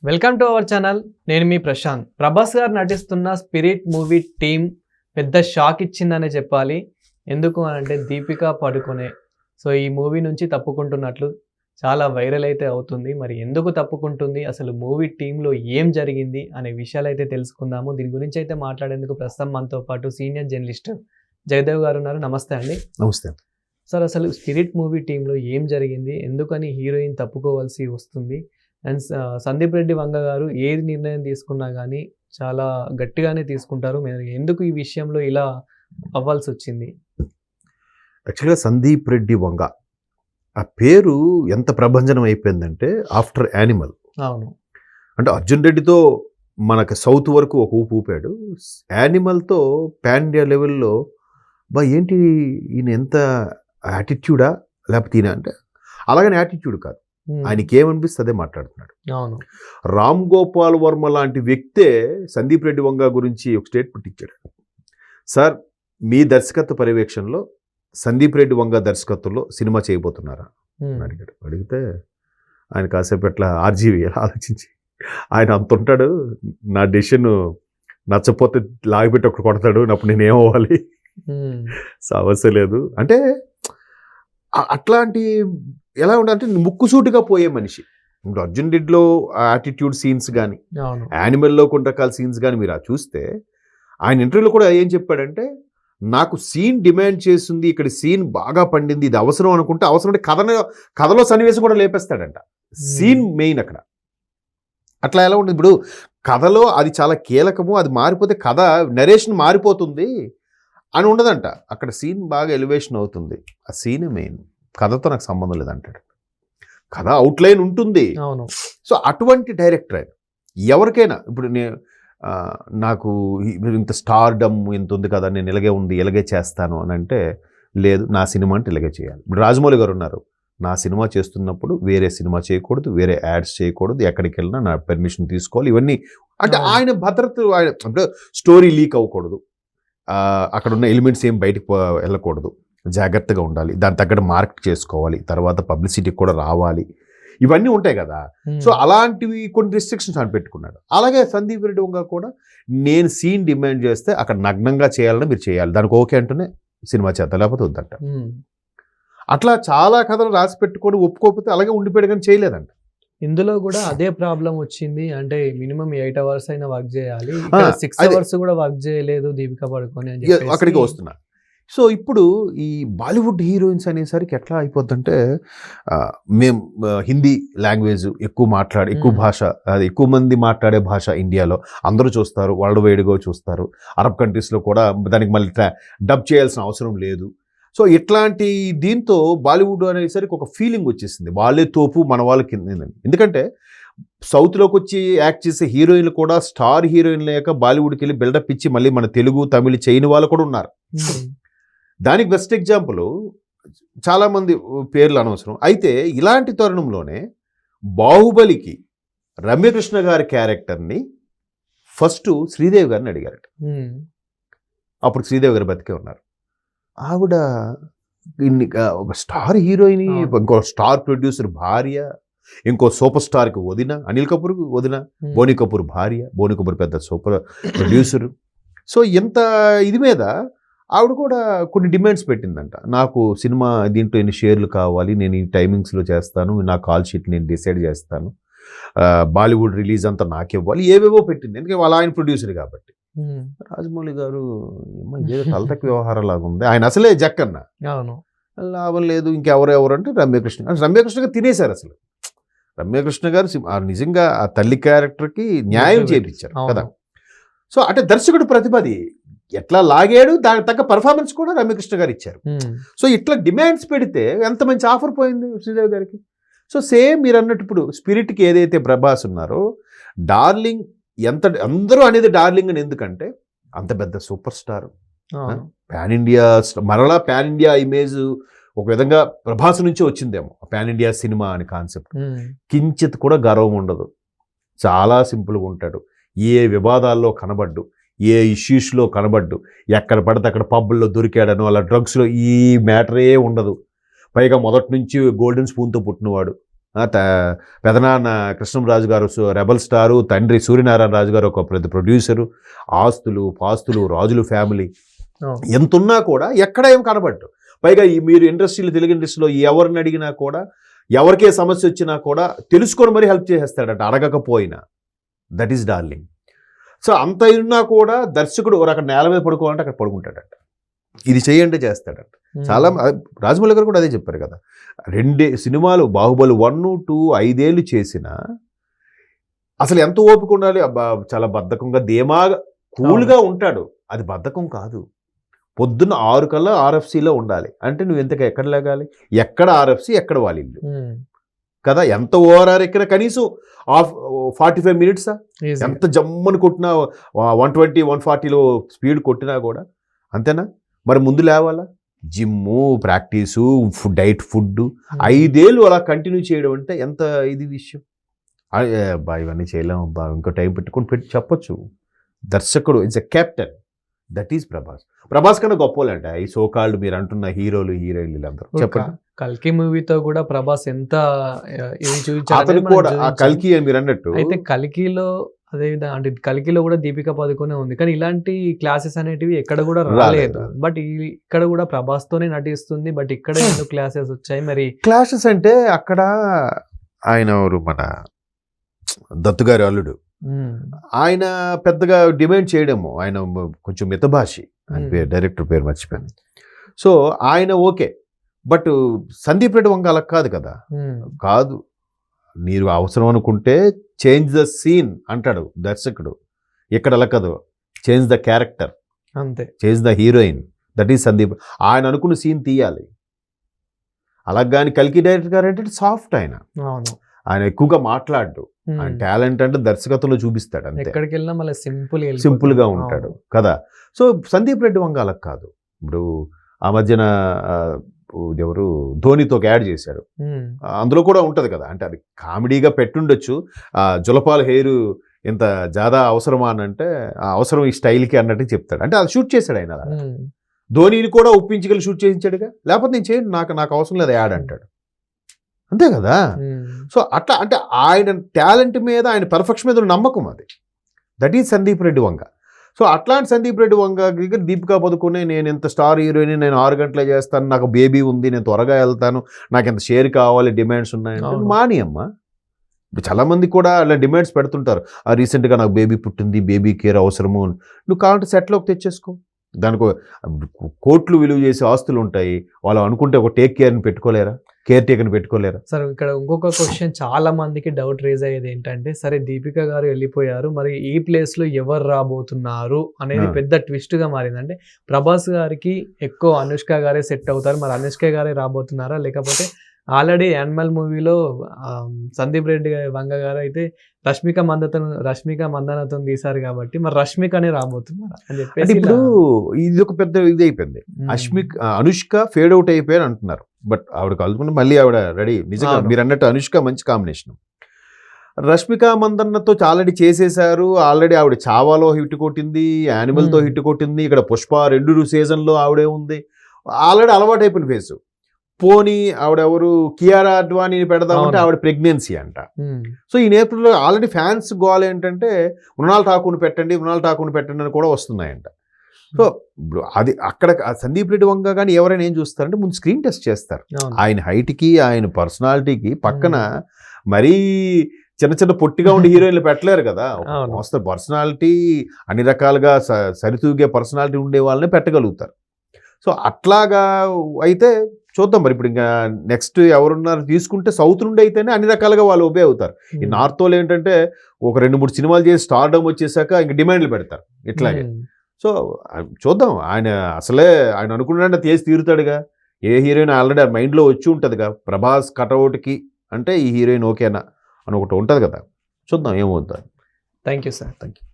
Welcome to our channel. నేను మీ ప్రశాంత్. ప్రభాస్ గారు నటిస్తున్న స్పిరిట్ మూవీ టీం పెద్ద షాక్ ఇచ్చిందనే చెప్పాలి. ఎందుకు అంటే దీపికా పడుకొనే ఈ మూవీ నుంచి తప్పుకుంటున్నట్లు చాలా వైరల్ అయితే అవుతుంది. మరి ఎందుకు తప్పుకుంటుంది, అసలు మూవీ టీంలో ఏం జరిగింది అనే విషయాలు అయితే తెలుసుకుందాము. దీని గురించి అయితే మాట్లాడేందుకు ప్రస్తుతం మనతో పాటు సీనియర్ జర్నలిస్ట్ జయదేవ్ గారు ఉన్నారు. నమస్తే అండి. నమస్తే సార్. అసలు స్పిరిట్ మూవీ టీంలో ఏం జరిగింది, ఎందుకని హీరోయిన్ తప్పుకోవాల్సి వస్తుంది, అండ్ సందీప్ రెడ్డి వంగ గారు ఏది నిర్ణయం తీసుకున్నా కానీ చాలా గట్టిగానే తీసుకుంటారు. మీరు ఎందుకు ఈ విషయంలో ఇలా అవ్వాల్సి వచ్చింది? యాక్చువల్గా సందీప్ రెడ్డి వంగ ఆ పేరు ఎంత ప్రభంజనం అయిపోయిందంటే ఆఫ్టర్ యానిమల్. అవును, అంటే అర్జున్ రెడ్డితో మనకు సౌత్ వరకు ఒక ఊపు ఊపాడు. యానిమల్తో పాన్ ఇండియా లెవెల్లో ఏంటి ఈయన ఎంత యాటిట్యూడా, లేకపోతే ఈయన అంటే అలాగని యాటిట్యూడ్ కాదు, ఆయనకి ఏమనిపిస్తే అదే మాట్లాడుతున్నాడు. అవును, రామ్ గోపాల్ వర్మ లాంటి వ్యక్తే సందీప్ రెడ్డి వంగ గురించి ఒక స్టేట్మెంట్ ఇచ్చాడు. సార్, మీ దర్శకత్వ పర్యవేక్షణలో సందీప్ రెడ్డి వంగ దర్శకత్వంలో సినిమా చేయబోతున్నారా అని అడిగాడు. అడిగితే ఆయన కాసేపు ఎట్లా ఆర్జీవి ఆలోచించి ఆయన అంత ఉంటాడు, నా డెసిషన్ నచ్చపోతే లాగిపెట్టి ఒకటి కొడతాడు, అప్పుడు నేను ఏమవ్వాలి, సమస్య లేదు అంటే. అట్లాంటి ఎలా ఉండాలంటే ముక్కుసూటిగా పోయే మనిషి. ఇప్పుడు అర్జున్ రెడ్డిలో యాటిట్యూడ్ సీన్స్ కానీ, యానిమల్లో కొన్ని రకాల సీన్స్ కానీ మీరు చూస్తే ఆయన ఇంటర్వ్యూలో కూడా ఏం చెప్పాడంటే, నాకు సీన్ డిమాండ్ చేస్తుంది, ఇక్కడ సీన్ బాగా పండింది, ఇది అవసరం అనుకుంటే అవసరం అంటే కథలో సన్నివేశం కూడా లేపేస్తాడంట. సీన్ మెయిన్ అక్కడ. అట్లా ఎలా ఉంటుంది, ఇప్పుడు కథలో అది చాలా కీలకము, అది మారిపోతే కథ నరేషన్ మారిపోతుంది అని ఉండదంట. అక్కడ సీన్ బాగా ఎలివేషన్ అవుతుంది, ఆ సీన్ మెయిన్, కథతో నాకు సంబంధం లేదంటాడు. కథ అవుట్లైన్ ఉంటుంది. సో అటువంటి డైరెక్టర్ ఆయన. ఎవరికైనా ఇప్పుడు నాకు ఇంత స్టార్డమ్ ఇంత ఉంది కదా, నేను ఇలాగే ఉంది, ఇలాగే చేస్తాను అని అంటే, లేదు నా సినిమా అంటే ఇలాగే చేయాలి. ఇప్పుడు రాజమౌళి గారు ఉన్నారు, నా సినిమా చేస్తున్నప్పుడు వేరే సినిమా చేయకూడదు, వేరే యాడ్స్ చేయకూడదు, ఎక్కడికి వెళ్ళినా నా పర్మిషన్ తీసుకోవాలి, ఇవన్నీ అంటే ఆయన భద్రత. ఆయన అంటే స్టోరీ లీక్ అవ్వకూడదు, అక్కడ ఉన్న ఎలిమెంట్స్ ఏం బయటకు వెళ్ళకూడదు, జాగ్రత్తగా ఉండాలి, దాని తగ్గట్టు మార్కెట్ చేసుకోవాలి, తర్వాత పబ్లిసిటీకి కూడా రావాలి, ఇవన్నీ ఉంటాయి కదా. సో అలాంటివి కొన్ని రిస్ట్రిక్షన్స్ అని పెట్టుకున్నాడు. అలాగే సందీప్ రెడ్డి వంగ కూడా, నేను సీన్ డిమాండ్ చేస్తే అక్కడ నగ్నంగా చేయాలని మీరు చేయాలి, దానికి ఓకే అంటూనే సినిమా చేద్దాం, లేకపోతే వద్దంట. అట్లా చాలా కథలు రాసి పెట్టుకొని ఒప్పుకోకపోతే అలాగే ఉండిపోయాడు, కానీ చేయలేదంట. ఇందులో కూడా అదే ప్రాబ్లం వచ్చింది. అంటే మినిమం 8 hours అయినా వర్క్ చేయాలి, 6 hours కూడా వర్క్ చేయలేదు దీపికా పడుకొని అని చెప్పి అక్కడికి వస్తున్నా. సో ఇప్పుడు ఈ బాలీవుడ్ హీరోయిన్స్ అనేసరికి ఎట్లా అయిపోద్దంటే, మేము హిందీ లాంగ్వేజ్ ఎక్కువ భాష, అది ఎక్కువ మంది మాట్లాడే భాష ఇండియాలో అందరూ చూస్తారు, వరల్డ్ వైడ్గా చూస్తారు, అరబ్ కంట్రీస్లో కూడా దానికి మళ్ళీ డబ్ చేయాల్సిన అవసరం లేదు. సో ఇట్లాంటి దీంతో బాలీవుడ్ అనేసరికి ఒక ఫీలింగ్ వచ్చేసింది, వాళ్ళే తోపు మన వాళ్ళకి. ఎందుకంటే సౌత్లోకి వచ్చి యాక్ట్ చేసే హీరోయిన్లు కూడా స్టార్ హీరోయిన్ లేక బాలీవుడ్కి వెళ్ళి బిల్డప్ ఇచ్చి మళ్ళీ మన తెలుగు తమిళ చేయని వాళ్ళు కూడా ఉన్నారు. దానికి బెస్ట్ ఎగ్జాంపుల్, చాలామంది పేర్లు అనవసరం. అయితే ఇలాంటి తరుణంలోనే బాహుబలికి రమ్యకృష్ణ గారి క్యారెక్టర్ని ఫస్ట్ శ్రీదేవి గారిని అడిగారట. అప్పుడు శ్రీదేవి గారు బతికే ఉన్నారు. ఆవిడ స్టార్ హీరోయిన్, ఇంకో స్టార్ ప్రొడ్యూసర్ భార్య, ఇంకో సూపర్ స్టార్కి వదిన, అనిల్ కపూర్కి వదిన, బోని కపూర్ భార్య, బోని కపూర్ పెద్ద సూపర్ ప్రొడ్యూసరు. సో ఇంత ఇది మీద ఆవిడ కూడా కొన్ని డిమాండ్స్ పెట్టిందంట. నాకు సినిమా దీంట్లో ఎన్ని షేర్లు కావాలి, నేను ఈ టైమింగ్స్లో చేస్తాను, నా కాల్ షీట్ నేను డిసైడ్ చేస్తాను, బాలీవుడ్ రిలీజ్ అంతా నాకివ్వాలి, ఏవేవో పెట్టింది. ఎందుకంటే వాళ్ళ ఆయన ప్రొడ్యూసర్ కాబట్టి. రాజమౌళి గారు ఇదేదో తలతక్క వ్యవహారం లాగా ఉంది, ఆయన అసలే జక్కన్న, లాభం లేదు, ఇంకెవరెవరు అంటే రమ్యకృష్ణ గారు తినేశారు. అసలు రమ్యకృష్ణ గారు నిజంగా ఆ తల్లి క్యారెక్టర్కి న్యాయం చేయించారు కదా. సో అంటే దర్శకుడు ప్రతిభది ఎట్లా లాగాడు, దానికి తగ్గ పర్ఫార్మెన్స్ కూడా రమ్యకృష్ణ గారు ఇచ్చారు. సో ఇట్లా డిమాండ్స్ పెడితే ఎంత మంచి ఆఫర్ పోయింది శ్రీదేవి గారికి. సో సేమ్ మీరు అన్నట్టు ఇప్పుడు స్పిరిట్కి ఏదైతే ప్రభాస్ ఉన్నారో, డార్లింగ్ ఎంత అందరూ అనేది డార్లింగ్ అని, ఎందుకంటే అంత పెద్ద సూపర్ స్టార్, పాన్ ఇండియా, మరలా పాన్ ఇండియా ఇమేజ్ ఒక విధంగా ప్రభాస్ నుంచి వచ్చిందేమో పాన్ ఇండియా సినిమా అని కాన్సెప్ట్. కించిత్ కూడా గర్వం ఉండదు, చాలా సింపుల్గా ఉంటాడు, ఏ వివాదాల్లో కనబడ్డు, ఏ ఇష్యూస్లో కనబడ్డు, ఎక్కడ పడితే అక్కడ పబ్బుల్లో దొరికాడను, అలా డ్రగ్స్లో ఈ మ్యాటరే ఉండదు. పైగా మొదటి నుంచి గోల్డెన్ స్పూన్తో పుట్టినవాడు, పెదనాన్న కృష్ణంరాజు గారు రెబల్ స్టారు, తండ్రి సూర్యనారాయణ రాజు గారు ఒక పెద్ద ప్రొడ్యూసరు, ఆస్తులు పాస్తులు, రాజులు ఫ్యామిలీ ఎంతున్నా కూడా ఎక్కడ ఏం కనబడ్డు. పైగా మీరు ఇండస్ట్రీలో, తెలుగు ఇండస్ట్రీలో ఎవరిని అడిగినా కూడా, ఎవరికే సమస్య వచ్చినా కూడా తెలుసుకొని మరీ హెల్ప్ చేసేస్తాడట అడగకపోయినా. That is darling. సో అంత ఉన్నా కూడా దర్శకుడు అక్కడ నేల మీద పడుకోవాలంటే అక్కడ పడుకుంటాడట, ఇది చేయండి చేస్తాడట. చాలా రాజమౌళి గారు కూడా అదే చెప్పారు కదా, 2 సినిమాలు బాహుబలి 1, 2 5 ఏళ్ళు చేసిన అసలు ఎంత ఓపిక ఉండాలి. చాలా బద్ధకంగా ధీమాగా కూల్గా ఉంటాడు. అది బద్ధకం కాదు. పొద్దున్న 6 కల్లా RFCలో ఉండాలి అంటే నువ్వు ఎంతగా ఎక్కడ లేగాలి, ఎక్కడ RFC ఎక్కడ వాళ్ళ ఇల్లు కదా. ఎంత ఓఆర్ఆర్ ఎక్కినా కనీసం 45 మినిట్సా, ఎంత జమ్మని కొట్టినా 120 140లో స్పీడ్ కొట్టినా కూడా అంతేనా. మరి ముందు లేవాలా, జిమ్ము, ప్రాక్టీసు, డైట్, ఫుడ్ 5 ఏళ్ళు అలా కంటిన్యూ చేయడం అంటే ఎంత ఇది విషయం. ఇవన్నీ చేయలేము ఇంకో టైం పెట్టి చెప్పొచ్చు. దర్శకుడు it's a captain, that is Prabhas కన్నా గొప్పలంట ఈ సోకాల్డ్ మీరు అంటున్న హీరోలు హీరోయిన్లు అందరూ. చెప్పండి, కల్కి మూవీతో కూడా ప్రభాస్ ఎంత ఇది చూపించారు కూడా. ఆ కల్కి అని మీరు అన్నట్టు అయితే కల్కిలో అదే విధంగా అంటే కల్కిలో కూడా దీపికా పదుకొనే ఉంది, కానీ ఇలాంటి క్లాసెస్ అనేటివి ఎక్కడ కూడా రాలేదు. బట్ ఇక్కడ కూడా ప్రభాస్ తోనే నటిస్తుంది, బట్ ఇక్కడ ఎందుకు క్లాసెస్ వచ్చాయి మరి? క్లాసెస్ అంటే అక్కడ ఆయన ఎవరు, మన దత్తుగారి అల్లుడు, ఆయన పెద్దగా డిమాండ్ చేయడము, ఆయన కొంచెం మితభాషి, ఆయన డైరెక్టర్ పేరు మర్చిపోయాను. సో ఆయన ఓకే, బట్ సందీప్ రెడ్డి వంగ అలా కాదు కదా. కాదు, మీరు అవసరం అనుకుంటే చేంజ్ ద సీన్ అంటాడు దర్శకుడు. ఇక్కడ అలా కాదు, చేంజ్ ద క్యారెక్టర్ అంతే, change the heroine, that is Sandeep. ఆయన అనుకున్న సీన్ తీయాలి. అలాగని కల్కి డైరెక్టర్ గారు అంటే సాఫ్ట్, ఆయన ఎక్కువగా మాట్లాడు. ఆయన టాలెంట్ అంటే దర్శకత్వంలో చూపిస్తాడు అంతే, ఎక్కడికి వెళ్ళినా మళ్ళీ సింపుల్ గా ఉంటాడు కదా. సో సందీప్ రెడ్డి వంగ అలా కాదు. ఇప్పుడు ఆ మధ్యన ఎవరు ధోనితో యాడ్ చేశాడు, అందులో కూడా ఉంటది కదా. అంటే అది కామెడీగా పెట్టుండొచ్చు. జులపాల హెయిర్ ఇంత జాదా అవసరమా అని అంటే అవసరం ఈ స్టైల్కి అన్నట్టు చెప్తాడు. అంటే అది షూట్ చేశాడు ఆయన. ధోనిని కూడా ఒప్పించగలి షూట్ చేయించాడుగా, లేకపోతే నేను చేయను, నాకు అవసరం లేదు యాడ్ అంటాడు, అంతే కదా. సో అట్లా అంటే ఆయన టాలెంట్ మీద, ఆయన పర్ఫెక్షన్ మీద నమ్మకం, అది that is Sandeep Reddy Vanga. So అట్లాంటి సందీప్ రెడ్డి వంగ దగ్గర దీపికా పదుకొనే, నేను ఎంత స్టార్ హీరోయిన్, నేను 6 గంటలే చేస్తాను, నాకు బేబీ ఉంది, నేను త్వరగా వెళ్తాను, నాకు ఎంత షేర్ కావాలి, డిమాండ్స్ ఉన్నాయంటే మాని అమ్మ. ఇప్పుడు చాలామంది కూడా అలా డిమాండ్స్ పెడుతుంటారు. రీసెంట్గా నాకు బేబీ పుట్టింది, బేబీ కేర్ అవసరము, నువ్వు కావాలంటే సెట్లోకి తెచ్చేసుకో. దానికి కోట్లు విలువ చేసే ఆస్తులు ఉంటాయి, వాళ్ళు అనుకుంటే ఒక టేక్ కేర్ని పెట్టుకోలేరా, కేర్ టేకర్ని పెట్టుకోలేరా? సార్ ఇక్కడ ఇంకొక క్వశ్చన్ చాలా మందికి డౌట్ రేజ్ అయ్యేది ఏంటంటే, సరే దీపిక గారు వెళ్ళిపోయారు, మరి ఈ ప్లేస్ లో ఎవరు రాబోతున్నారు అనేది పెద్ద ట్విస్ట్ గా మారింది. అంటే ప్రభాస్ గారికి ఎక్కువ అనుష్క గారే సెట్ అవుతారు, మరి అనుష్క గారే రాబోతున్నారా, లేకపోతే ఆల్రెడీ యానిమల్ మూవీలో సందీప్ రెడ్డి వంగ గారు అయితే రష్మిక మందనతో తీశారు కాబట్టి మరి రష్మికనే రాబోతున్నారా అని చెప్పేసి. ఇప్పుడు ఇది ఒక పెద్ద ఇది అయిపోయింది. అనుష్క ఫేడ్ అవుట్ అయిపోయారు అంటున్నారు, బట్ ఆవిడ కలుపుకుంటే మళ్ళీ ఆవిడ రెడీ. నిజంగా మీరు అన్నట్టు అనుష్క మంచి కాంబినేషన్. రష్మిక మందన్నతో ఆల్రెడీ చేసేశారు. ఆల్రెడీ ఆవిడ చావాలో హిట్ కొట్టింది, యానిమల్తో హిట్ కొట్టింది, ఇక్కడ పుష్ప 2 సీజన్లో ఆవిడే ఉంది. ఆల్రెడీ అలవాటు అయిపోయిన ఫేసు. పోనీ ఆవిడెవరు కియారా అడ్వాణిని పెడదామంటే ఆవిడ ప్రెగ్నెన్సీ అంట. సో ఈ నేపథ్యంలో ఆల్రెడీ ఫ్యాన్స్ గోల్ ఏంటంటే మృణాల్ ఠాకూర్ని పెట్టండి అని కూడా వస్తున్నాయంట. సో అది అక్కడ సందీప్ రెడ్డి వంగ కానీ ఎవరైనా ఏం చూస్తారంటే ముందు స్క్రీన్ టెస్ట్ చేస్తారు. ఆయన హైట్కి, ఆయన పర్సనాలిటీకి పక్కన మరీ చిన్న పొట్టిగా ఉండే హీరోయిన్లు పెట్టలేరు కదా. మోస్తరు పర్సనాలిటీ, అన్ని రకాలుగా సరితూగే పర్సనాలిటీ ఉండే వాళ్ళని పెట్టగలుగుతారు. సో అట్లాగా అయితే చూద్దాం. మరి ఇప్పుడు ఇంకా నెక్స్ట్ ఎవరున్నారు తీసుకుంటే సౌత్ నుండి అయితేనే అన్ని రకాలుగా వాళ్ళు ఒబే అవుతారు. ఈ నార్త్ వాళ్ళు ఏంటంటే ఒక 2-3 సినిమాలు చేసి స్టార్డమ్ వచ్చేసాక ఇంక డిమాండ్లు పెడతారు ఇట్లాగే. సో చూద్దాం. ఆయన అనుకున్నాడంటే తీసి తీరుతాడుగా. ఏ హీరోయిన్ ఆల్రెడీ ఆ మైండ్లో వచ్చి ఉంటుందిగా, ప్రభాస్ కటౌట్కి అంటే ఈ హీరోయిన్ ఓకేనా అని ఒకటి ఉంటుంది కదా. చూద్దాం ఏమవుతుంది. Thank you sir. Thank you.